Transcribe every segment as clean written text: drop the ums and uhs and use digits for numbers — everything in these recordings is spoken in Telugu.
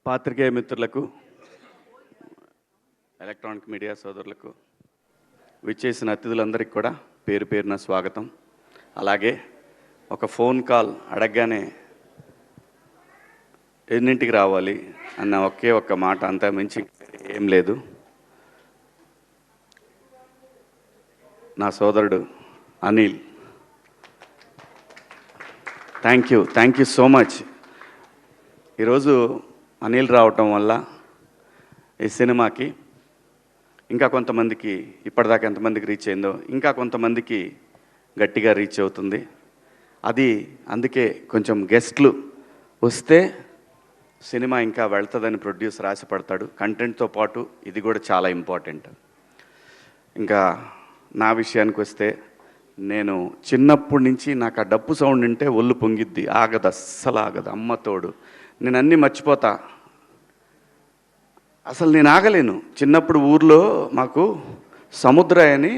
పాత్రికేయ మిత్రులకు, ఎలక్ట్రానిక్ మీడియా సోదరులకు, విచ్చేసిన అతిథులందరికీ కూడా పేరు పేరున స్వాగతం. అలాగే ఒక ఫోన్ కాల్ అడగగానే ఎన్నింటికి రావాలి అన్న ఒకే ఒక్క మాట, అంతా మించి ఏం లేదు. నా సోదరుడు Anil, thank you so much. ఈరోజు అనిల్ రావటం వల్ల ఈ సినిమాకి ఇంకా కొంతమందికి, ఇప్పటిదాకా ఎంతమందికి రీచ్ అయిందో ఇంకా కొంతమందికి గట్టిగా రీచ్ అవుతుంది. అది అందుకే కొంచెం గెస్ట్లు వస్తే సినిమా ఇంకా వెళ్తుందని ప్రొడ్యూసర్ ఆశపడతాడు. కంటెంట్తో పాటు ఇది కూడా చాలా ఇంపార్టెంట్. ఇంకా నా విషయానికి వస్తే, నేను చిన్నప్పటి నుంచి నాకు ఆ డప్పు సౌండ్ వింటే ఒళ్ళు పొంగిద్ది, ఆగదు, అస్సలు ఆగదు. అమ్మ తోడు, నేను అన్నీ మర్చిపోతా, అసలు నేను ఆగలేను. చిన్నప్పుడు ఊర్లో మాకు సముద్రయ్య అని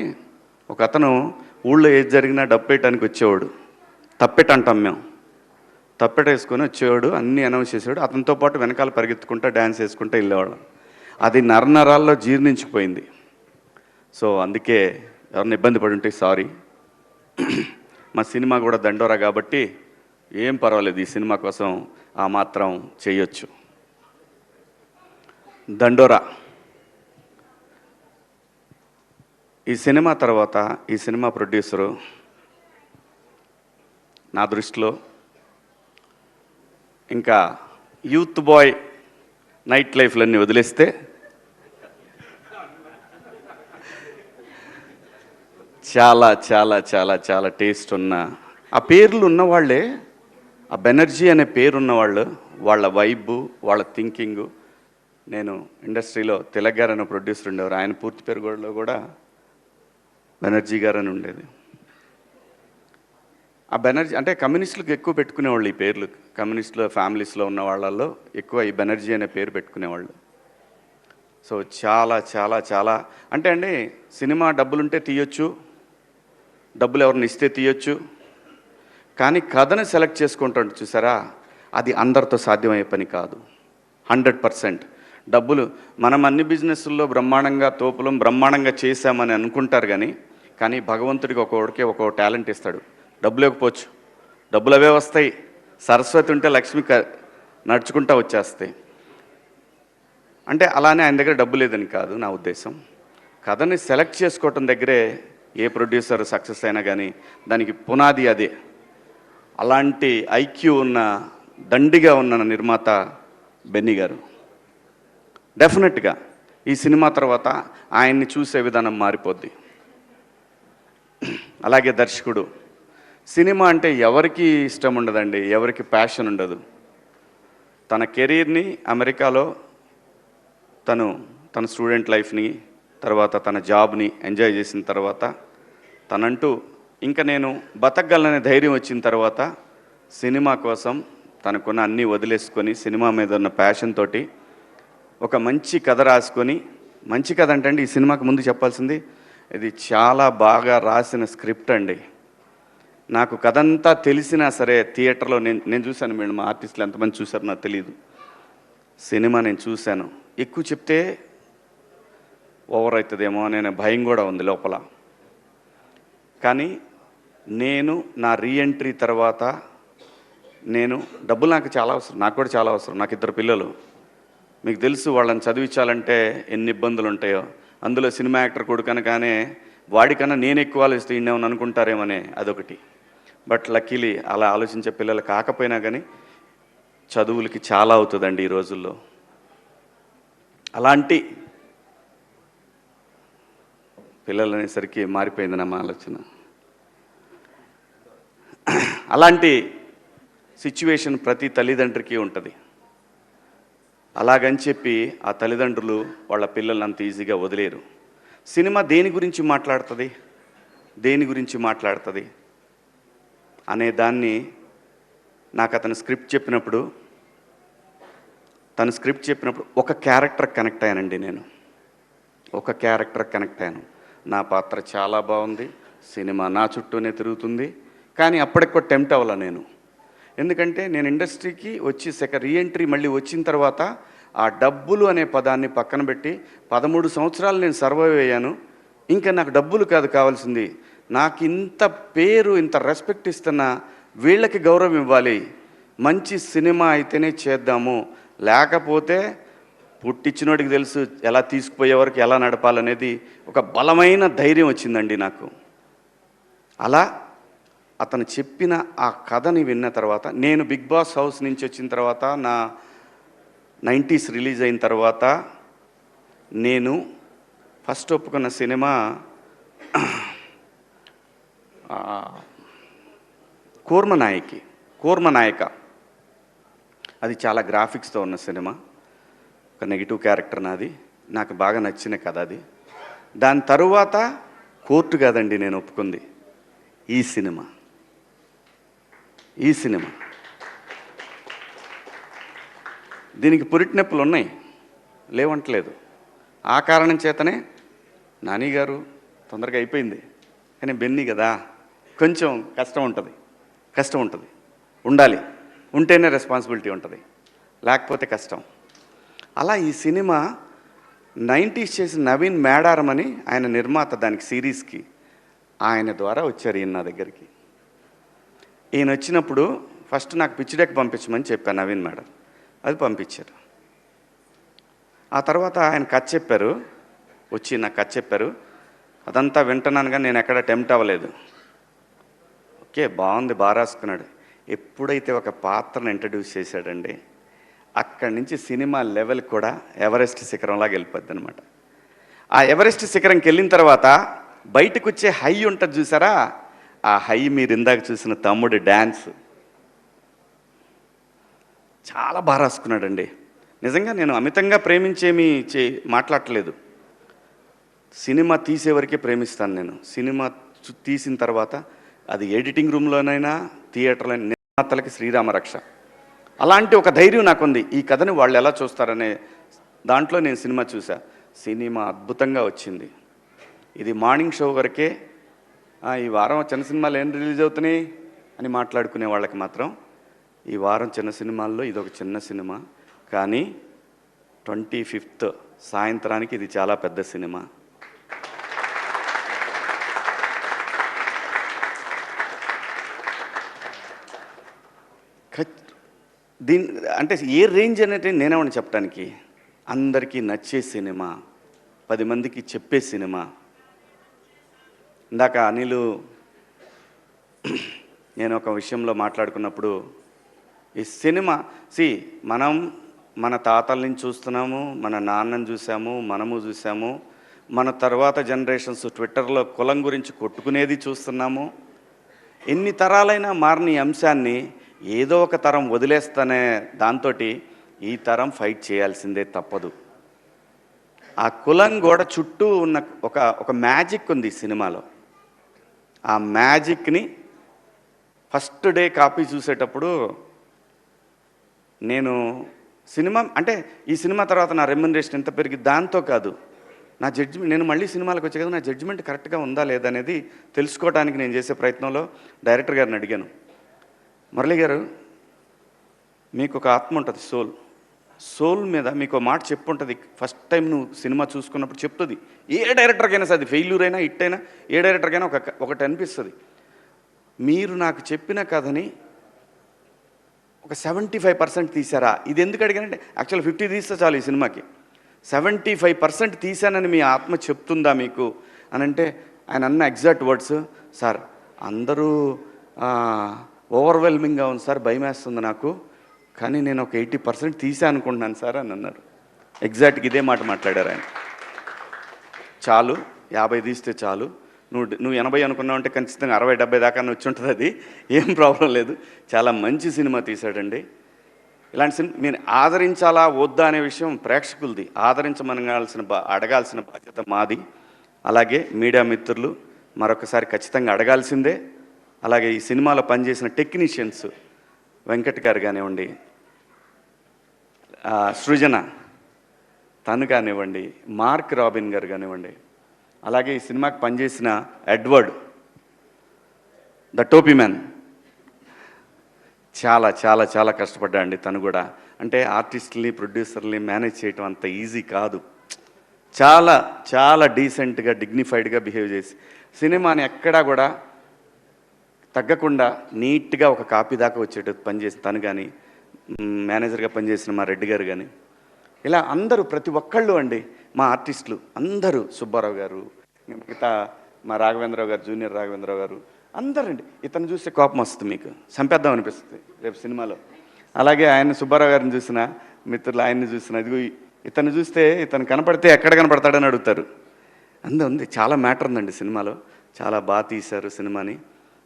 ఒక అతను ఊళ్ళో ఏది జరిగినా డప్పేయటానికి వచ్చేవాడు. తప్పెట అంటాం మేము, తప్పెట వేసుకొని వచ్చేవాడు, అన్నీ అనౌన్స్ చేసేవాడు. అతనితో పాటు వెనకాల పరిగెత్తుకుంటా డ్యాన్స్ వేసుకుంటూ వెళ్ళేవాళ్ళం. అది నరనరాల్లో జీర్ణించిపోయింది. సో అందుకే ఎవరిని ఇబ్బంది పడి ఉంటే సారీ. మా సినిమా కూడా దండోరా కాబట్టి ఏం పర్వాలేదు, ఈ సినిమా కోసం ఆ మాత్రం చేయొచ్చు. దండోరా ఈ సినిమా తర్వాత ఈ సినిమా ప్రొడ్యూసరు నా దృష్టిలో ఇంకా యూత్ బాయ్ నైట్ లైఫ్లన్నీ వదిలేస్తే చాలా చాలా చాలా చాలా టేస్ట్ ఉన్న, ఆ పేర్లు ఉన్నవాళ్ళే, ఆ బెనర్జీ అనే పేరు ఉన్నవాళ్ళు, వాళ్ళ వైబు, వాళ్ళ థింకింగు. నేను ఇండస్ట్రీలో తిలక్ గారు అనే ప్రొడ్యూసర్ ఉండేవారు, ఆయన పూర్తి పేరు కూడా బెనర్జీ గారు అని ఉండేది. ఆ బెనర్జీ అంటే కమ్యూనిస్టులకు ఎక్కువ పెట్టుకునేవాళ్ళు ఈ పేర్లు. కమ్యూనిస్టులో ఫ్యామిలీస్లో ఉన్న వాళ్ళల్లో ఎక్కువ ఈ బెనర్జీ అనే పేరు పెట్టుకునేవాళ్ళు. సో చాలా చాలా చాలా అంటే అండి, సినిమా డబ్బులుంటే తీయొచ్చు, డబ్బులు ఎవరిని ఇస్తే తీయొచ్చు, కానీ కథను సెలెక్ట్ చేసుకుంటాడు చూసారా, అది అందరితో సాధ్యమయ్యే పని కాదు. 100% డబ్బులు, మనం అన్ని బిజినెస్ల్లో బ్రహ్మాండంగా తోపులం బ్రహ్మాండంగా చేశామని అనుకుంటారు, కానీ భగవంతుడికి ఒక్కొక్కడికి ఒక్కొక్క టాలెంట్ ఇస్తాడు. డబ్బులు ఇవ్వకపోవచ్చు, డబ్బులు అవే వస్తాయి. సరస్వతి ఉంటే లక్ష్మి నడుచుకుంటా వచ్చేస్తాయి. అంటే అలానే ఆయన దగ్గర డబ్బు లేదని కాదు నా ఉద్దేశం. కథని సెలెక్ట్ చేసుకోవటం దగ్గరే ఏ ప్రొడ్యూసర్ సక్సెస్ అయినా కానీ దానికి పునాది అదే. అలాంటి ఐక్యూ ఉన్న, దండిగా ఉన్న నిర్మాత బెన్నీ గారు. డెఫినెట్గా ఈ సినిమా తర్వాత ఆయన్ని చూసే విధానం మారిపోద్ది. అలాగే దర్శకుడు, సినిమా అంటే ఎవరికి ఇష్టం ఉండదండి, ఎవరికి ప్యాషన్ ఉండదు. తన కెరీర్ని అమెరికాలో తన స్టూడెంట్ లైఫ్ని, తర్వాత తన జాబ్ని ఎంజాయ్ చేసిన తర్వాత, తనంటూ ఇంకా నేను బతకగలననే ధైర్యం వచ్చిన తర్వాత సినిమా కోసం తనకున్న అన్నీ వదిలేసుకొని సినిమా మీద ఉన్న ప్యాషన్ తోటి ఒక మంచి కథ రాసుకొని, మంచి కథ అంటే అండి, ఈ సినిమాకి ముందు చెప్పాల్సింది, ఇది చాలా బాగా రాసిన స్క్రిప్ట్ అండి. నాకు కథ అంతా తెలిసినా సరే థియేటర్లో నేను చూశాను. మీరు మా ఆర్టిస్టులు ఎంతమంది చూశారో నాకు తెలియదు. సినిమా నేను చూశాను. ఎక్కువ చెప్తే ఓవర్ అవుతుందేమో అనే భయం కూడా ఉంది లోపల. కానీ నేను నా రీఎంట్రీ తర్వాత, డబ్బులు నాకు చాలా అవసరం, నాకు కూడా చాలా అవసరం. నాకు 2 పిల్లలు, మీకు తెలుసు, వాళ్ళని చదివించాలంటే ఎన్ని ఇబ్బందులు ఉంటాయో. అందులో సినిమా యాక్టర్ కొడుకనగానే వాడికన్నా నేను ఎక్కువ ఆలోచిస్తే ఈయనేమని అనుకుంటారేమనే అదొకటి. బట్ లక్కీలీ అలా ఆలోచించే పిల్లలు కాకపోయినా కానీ చదువులకి చాలా అవుతుందండి ఈ రోజుల్లో. అలాంటి పిల్లలు అనేసరికి మారిపోయింది నా ఆలోచన. అలాంటి సిచ్యువేషన్ ప్రతి తల్లిదండ్రికి ఉంటుంది. అలాగని చెప్పి ఆ తల్లిదండ్రులు వాళ్ళ పిల్లల్ని అంత ఈజీగా వదిలేరు. సినిమా దేని గురించి మాట్లాడుతుంది అనే దాన్ని నాకు అతను స్క్రిప్ట్ చెప్పినప్పుడు ఒక క్యారెక్టర్ కనెక్ట్ అయ్యానండి. నేను ఒక క్యారెక్టర్ కనెక్ట్ అయ్యాను. నా పాత్ర చాలా బాగుంది, సినిమా నా చుట్టూనే తిరుగుతుంది, కానీ అప్పటికి కూడా టెంప్ట్ అవ్వాల నేను. ఎందుకంటే నేను ఇండస్ట్రీకి వచ్చి రీఎంట్రీ మళ్ళీ వచ్చిన తర్వాత ఆ డబ్బులు అనే పదాన్ని పక్కన పెట్టి 13 సంవత్సరాలు నేను సర్వైవ్ అయ్యాను. ఇంకా నాకు డబ్బులు కాదు కావాల్సింది, నాకు ఇంత పేరు ఇంత రెస్పెక్ట్ ఇస్తున్న వీళ్ళకి గౌరవం ఇవ్వాలి, మంచి సినిమా అయితేనే చేద్దాము, లేకపోతే పుట్టించినోడికి తెలుసు ఎలా తీసుకుపోయే వరకు ఎలా నడపాలనేది ఒక బలమైన ధైర్యం వచ్చిందండి నాకు. అలా అతను చెప్పిన ఆ కథని విన్న తర్వాత, నేను బిగ్ బాస్ హౌస్ నుంచి వచ్చిన తర్వాత, నా 90s రిలీజ్ అయిన తర్వాత నేను ఫస్ట్ ఒప్పుకున్న సినిమా కూర్మనాయక. అది చాలా గ్రాఫిక్స్తో ఉన్న సినిమా, ఒక నెగిటివ్ క్యారెక్టర్ నాది, నాకు బాగా నచ్చిన కథ అది. దాని తరువాత కోర్టు కాదండి నేను ఒప్పుకుంది, ఈ సినిమా. దీనికి పురిటినొప్పులు ఉన్నాయి, లేవంటలేదు. ఆ కారణం చేతనే నాని గారు తొందరగా అయిపోయింది, కానీ బెన్నీ కదా కొంచెం కష్టం ఉంటుంది, ఉండాలి, ఉంటేనే రెస్పాన్సిబిలిటీ ఉంటుంది, లేకపోతే కష్టం. అలా ఈ సినిమా 90s చేసిన నవీన్ మేడారం అని ఆయన నిర్మాత, దానికి సిరీస్కి ఆయన ద్వారా వచ్చారు ఈయన నా దగ్గరికి. ఈయన వచ్చినప్పుడు ఫస్ట్ నాకు పిచ్ డెక్ పంపించమని చెప్పాను నవీన్ మేడం, అది పంపించారు. ఆ తర్వాత ఆయన కథ చెప్పారు, వచ్చి నాకు కథ చెప్పారు. అదంతా వింటున్నాను కానీ నేను ఎక్కడ టెంప్ట్ అవ్వలేదు. ఓకే బాగుంది, బాగా రాసుకున్నాడు. ఎప్పుడైతే ఒక పాత్రను ఇంట్రడ్యూస్ చేశాడండి, అక్కడి నుంచి సినిమా లెవెల్ కూడా ఎవరెస్ట్ శిఖరంలాగా వెళ్ళిపోద్ది అనమాట. ఆ ఎవరెస్ట్ శిఖరంకి వెళ్ళిన తర్వాత బయటకు వచ్చే హై ఉంటుంది చూసారా, ఆ హై మీరు ఇందాక చూసిన తమ్ముడి డ్యాన్స్ చాలా బాగా రాసుకున్నాడండి. నిజంగా నేను అమితంగా ప్రేమించేమీ మాట్లాడట్లేదు, సినిమా తీసేవరకే ప్రేమిస్తాను నేను. సినిమా తీసిన తర్వాత అది ఎడిటింగ్ రూమ్లోనైనా థియేటర్లో నిర్మాతలకి శ్రీరామ రక్ష. అలాంటి ఒక ధైర్యం నాకుంది, ఈ కథని వాళ్ళు ఎలా చూస్తారనే దాంట్లో నేను సినిమా చూసా. సినిమా అద్భుతంగా వచ్చింది. ఇది మార్నింగ్ షో వరకే, ఈ వారం చిన్న సినిమాలు ఏం రిలీజ్ అవుతున్నాయి అని మాట్లాడుకునే వాళ్ళకి మాత్రం ఈ వారం చిన్న సినిమాల్లో ఇదొక చిన్న సినిమా, కానీ 25th సాయంత్రానికి ఇది చాలా పెద్ద సినిమా. అంటే ఏ రేంజ్ అనేది నేనేమని చెప్పడానికి, అందరికీ నచ్చే సినిమా, 10 మందికి చెప్పే సినిమా. ఇందాక అనిలు నేను ఒక విషయంలో మాట్లాడుకున్నప్పుడు, ఈ సినిమా మనం మన తాతల నుంచి చూస్తున్నాము, మన నాన్నని చూసాము, మనము చూసాము, మన తర్వాత జనరేషన్స్ ట్విట్టర్లో కులం గురించి కొట్టుకునేది చూస్తున్నాము. ఎన్ని తరాలైనా మారిన ఈ అంశాన్ని ఏదో ఒక తరం వదిలేస్తానే దాంతో ఈ తరం ఫైట్ చేయాల్సిందే తప్పదు. ఆ కులం గోడ చుట్టూ ఉన్న ఒక మ్యాజిక్ ఉంది ఈ సినిమాలో. ఆ మ్యాజిక్ని ఫస్ట్ డే కాపీ చూసేటప్పుడు నేను సినిమా అంటే ఈ సినిమా తర్వాత నా రెమ్యునరేషన్ ఎంత పెరిగి దాంతో కాదు, నా జడ్జిమెంట్, నేను మళ్ళీ సినిమాలకు వచ్చే కదా, నా జడ్జిమెంట్ కరెక్ట్గా ఉందా లేదనేది తెలుసుకోవడానికి నేను చేసే ప్రయత్నంలో డైరెక్టర్ గారిని అడిగాను, మురళి గారు మీకు ఒక ఆత్మ ఉంటుంది, సోల్ మీద మీకు మాట చెప్పుంటుంది. ఫస్ట్ టైం నువ్వు సినిమా చూసుకున్నప్పుడు చెప్తుంది, ఏ డైరెక్టర్కైనా సరే, అది ఫెయిల్యూర్ అయినా హిట్ అయినా ఏ డైరెక్టర్కైనా ఒకటి అనిపిస్తుంది. మీరు నాకు చెప్పిన కథని ఒక 75% తీశారా? ఇది ఎందుకు అడిగానంటే, యాక్చువల్ 50 తీస్తే చాలు ఈ సినిమాకి, 75% తీశానని మీ ఆత్మ చెప్తుందా మీకు అని అంటే, ఆయన అన్న ఎగ్జాక్ట్ వర్డ్స్, సార్ అందరూ ఓవర్వెల్మింగ్గా ఉంది సార్, భయం వేస్తుంది నాకు, కానీ నేను ఒక 80% తీసా అనుకుంటున్నాను సార్ అని అన్నారు. ఎగ్జాక్ట్గా ఇదే మాట మాట్లాడారు ఆయన. చాలు 50 తీస్తే చాలు, నువ్వు 80 అనుకున్నావు అంటే ఖచ్చితంగా 60-70 దాకా వచ్చి ఉంటుంది, అది ఏం ప్రాబ్లం లేదు. చాలా మంచి సినిమా తీశాడండి. ఇలాంటి సినిమా మీరు ఆదరించాలా వద్దా అనే విషయం ప్రేక్షకులది, అడగాల్సిన బాధ్యత మాది. అలాగే మీడియా మిత్రులు మరొకసారి ఖచ్చితంగా అడగాల్సిందే. అలాగే ఈ సినిమాలో పనిచేసిన టెక్నీషియన్స్ వెంకట్ గారు కానివ్వండి, సృజన తను కానివ్వండి, మార్క్ రాబిన్ గారు కానివ్వండి, అలాగే ఈ సినిమాకి పనిచేసిన ఎడ్వర్డ్ ద టోపీ మ్యాన్ చాలా చాలా చాలా కష్టపడ్డా అండి తను కూడా. అంటే ఆర్టిస్టుల్ని ప్రొడ్యూసర్ని మేనేజ్ చేయటం అంత ఈజీ కాదు. చాలా చాలా డీసెంట్గా డిగ్నిఫైడ్గా బిహేవ్ చేసి సినిమాని ఎక్కడా కూడా తగ్గకుండా నీట్గా ఒక కాపీ దాకా వచ్చేటట్టు పనిచేసిన తను కానీ, మేనేజర్గా పనిచేసిన మా రెడ్డి గారు కానీ, ఇలా అందరూ ప్రతి ఒక్కళ్ళు అండి మా ఆర్టిస్టులు అందరూ, సుబ్బారావు గారు, మిగతా మా రాఘవేంద్రరావు గారు, జూనియర్ రాఘవేంద్రరావు గారు, అందరండి. ఇతను చూస్తే కోపం వస్తుంది, మీకు చంపేద్దాం అనిపిస్తుంది రేపు సినిమాలో. అలాగే ఆయన సుబ్బారావు గారిని చూసిన మిత్రులు, ఆయన్ని చూసిన, ఇదిగో ఇతను చూస్తే ఇతను కనపడితే ఎక్కడ కనపడతాడని అడుగుతారు. ఉంది, చాలా మ్యాటర్ ఉందండి సినిమాలో. చాలా బాగా తీశారు సినిమాని.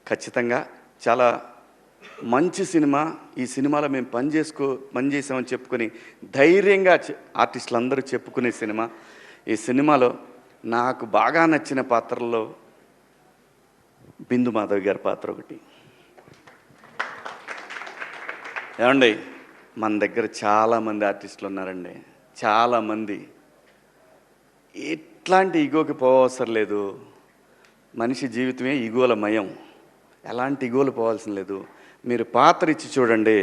ఖచ్చితంగా చాలా మంచి సినిమా. ఈ సినిమాలో మేము పనిచేసామని చెప్పుకొని ధైర్యంగా ఆర్టిస్టులు అందరూ చెప్పుకునే సినిమా. ఈ సినిమాలో నాకు బాగా నచ్చిన పాత్రల్లో బిందు మాధవి గారి పాత్ర ఒకటి. ఏమండి, మన దగ్గర చాలామంది ఆర్టిస్టులు ఉన్నారండి, చాలామంది. ఎట్లాంటి ఈగోకి పోవసరం లేదు. మనిషి జీవితమే ఈగోల మయం. ఎలాంటి ఈగోలు పోవాల్సిన లేదు. మీరు పాత్ర ఇచ్చి చూడండి,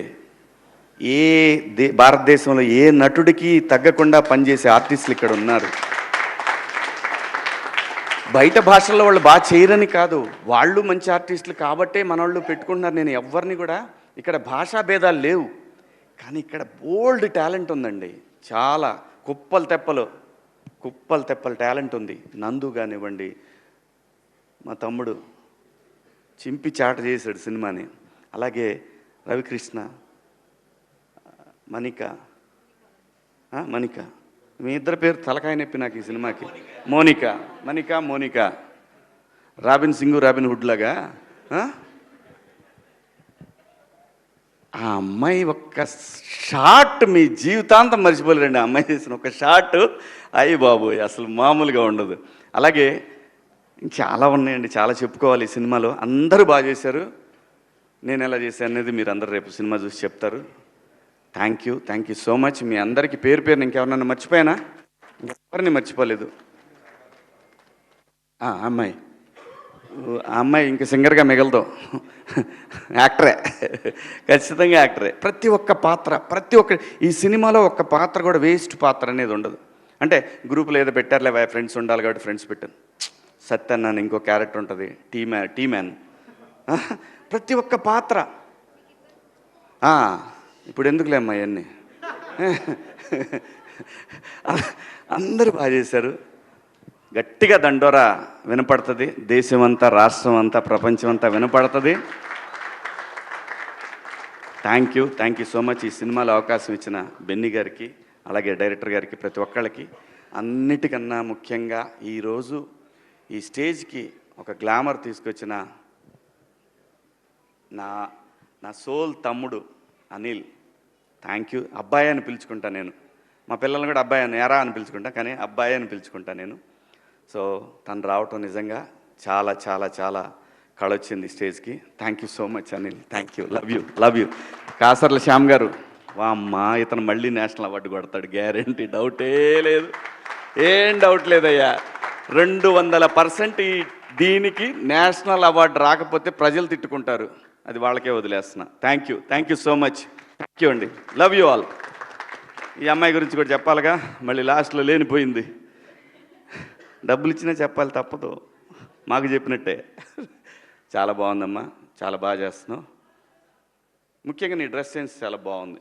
భారతదేశంలో ఏ నటుడికి తగ్గకుండా పనిచేసే ఆర్టిస్టులు ఇక్కడ ఉన్నారు. బయట భాషల్లో వాళ్ళు బాగా చేయరని కాదు, వాళ్ళు మంచి ఆర్టిస్టులు కాబట్టే మన వాళ్ళు పెట్టుకుంటున్నారు. నేను ఎవరిని కూడా, ఇక్కడ భాషా భేదాలు లేవు, కానీ ఇక్కడ బోల్డ్ టాలెంట్ ఉందండి. చాలా కుప్పలు తెప్పలు టాలెంట్ ఉంది. నందు కానివ్వండి, మా తమ్ముడు చింపి చాట చేశాడు సినిమాని. అలాగే రవికృష్ణ, మణిక, మీ ఇద్దరు పేరు తలకాయ నొప్పి నాకు ఈ సినిమాకి. Monica, Robin Singh, Robin Hood లాగా. ఆ అమ్మాయి ఒక్క షాట్ మీ జీవితాంతం మర్చిపోలేరండి. ఆ అమ్మాయి చేసిన ఒక షాట్, అయ్యి బాబోయ్, అసలు మామూలుగా ఉండదు. అలాగే చాలా ఉన్నాయండి, చాలా చెప్పుకోవాలి ఈ సినిమాలో. అందరూ బాగా చేశారు. నేను ఎలా చేశాను అనేది మీరు అందరు రేపు సినిమా చూసి చెప్తారు. Thank you so much. మీ అందరికీ పేరు ఇంకెవరన్నా మర్చిపోయానా? ఎవరిని మర్చిపోలేదు. ఆ అమ్మాయి ఇంక సింగర్గా మిగలదు, యాక్టరే, ఖచ్చితంగా యాక్టరే. ప్రతి ఒక్క ఈ సినిమాలో ఒక్క పాత్ర కూడా వేస్ట్ పాత్ర అనేది ఉండదు. అంటే గ్రూపులో ఏదో పెట్టారులే, ఫ్రెండ్స్ ఉండాలి కాబట్టి ఫ్రెండ్స్ పెట్టాను. సత్యన్న అని ఇంకో క్యారెక్టర్ ఉంటుంది, టీ మ్యాన్. ప్రతి ఒక్క పాత్ర. ఇప్పుడు ఎందుకులే అమ్మా ఇవన్నీ. అందరూ బాగా చేశారు. గట్టిగా దండోరా వినపడుతుంది, దేశమంతా, రాష్ట్రం అంతా, ప్రపంచం అంతా వినపడుతుంది. Thank you so much. ఈ సినిమాలో అవకాశం ఇచ్చిన బెన్నీ గారికి, అలాగే డైరెక్టర్ గారికి, ప్రతి ఒక్కళ్ళకి. అన్నిటికన్నా ముఖ్యంగా ఈరోజు ఈ స్టేజ్కి ఒక గ్లామర్ తీసుకొచ్చిన నా సోల్ తమ్ముడు అనిల్, థ్యాంక్ యూ. అబ్బాయి అని పిలుచుకుంటా నేను. మా పిల్లల్ని కూడా అబ్బాయి అని, ఎరా అని పిలుచుకుంటా, కానీ అబ్బాయి అని పిలుచుకుంటా నేను. సో తను రావటం నిజంగా చాలా చాలా చాలా కళొచ్చింది స్టేజ్కి. Thank you so much Anil, thank you, love you. Kasarla Shyam గారు, వామ్మా, ఇతను మళ్ళీ నేషనల్ అవార్డు కొడతాడు గ్యారెంటీ, డౌటే లేదు, ఏం డౌట్ లేదయ్యా. 200% దీనికి నేషనల్ అవార్డు రాకపోతే ప్రజలు తిట్టుకుంటారు, అది వాళ్ళకే వదిలేస్తున్నా. Thank you so much. Thank you అండి, లవ్ యూ ఆల్. ఈ అమ్మాయి గురించి కూడా చెప్పాలిగా, మళ్ళీ లాస్ట్లో లేనిపోయింది. డబ్బులు ఇచ్చినా చెప్పాలి, తప్పదు, మాకు చెప్పినట్టే. చాలా బాగుందమ్మా, చాలా బాగా చేస్తున్నావు. ముఖ్యంగా నీ డ్రెస్ సెన్స్ చాలా బాగుంది.